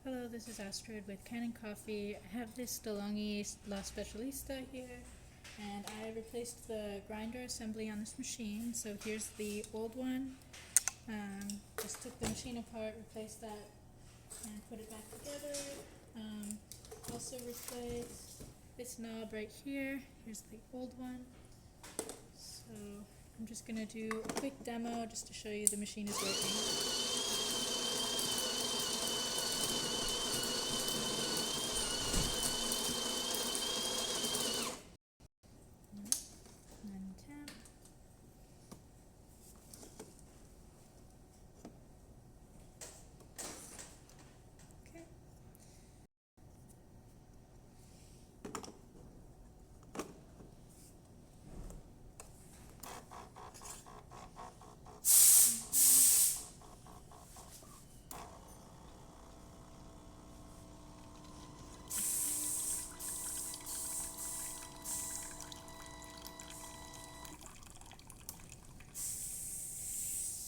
Hello, this is Astrid with Kanen Coffee. I have this DeLonghi Specialista here, and I replaced the grinder assembly on this machine. So here's the old one. Just took the machine apart, replaced that, and put it back together. Also replaced this knob right here. Here's the old one. So I'm just going to do a quick demo just to show you the machine is working.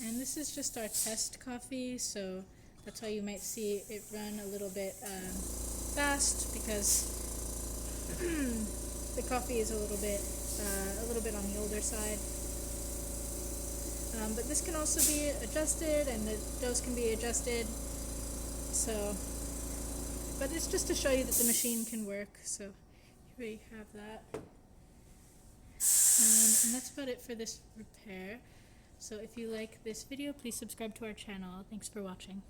And this is just our test coffee, so that's why you might see it run a little bit fast, because the coffee is a little bit on the older side. But this can also be adjusted, and the dose can be adjusted. So, but it's just to show you that the machine can work. So here we have that, and that's about it for this repair. So if you like this video, please subscribe to our channel. Thanks for watching.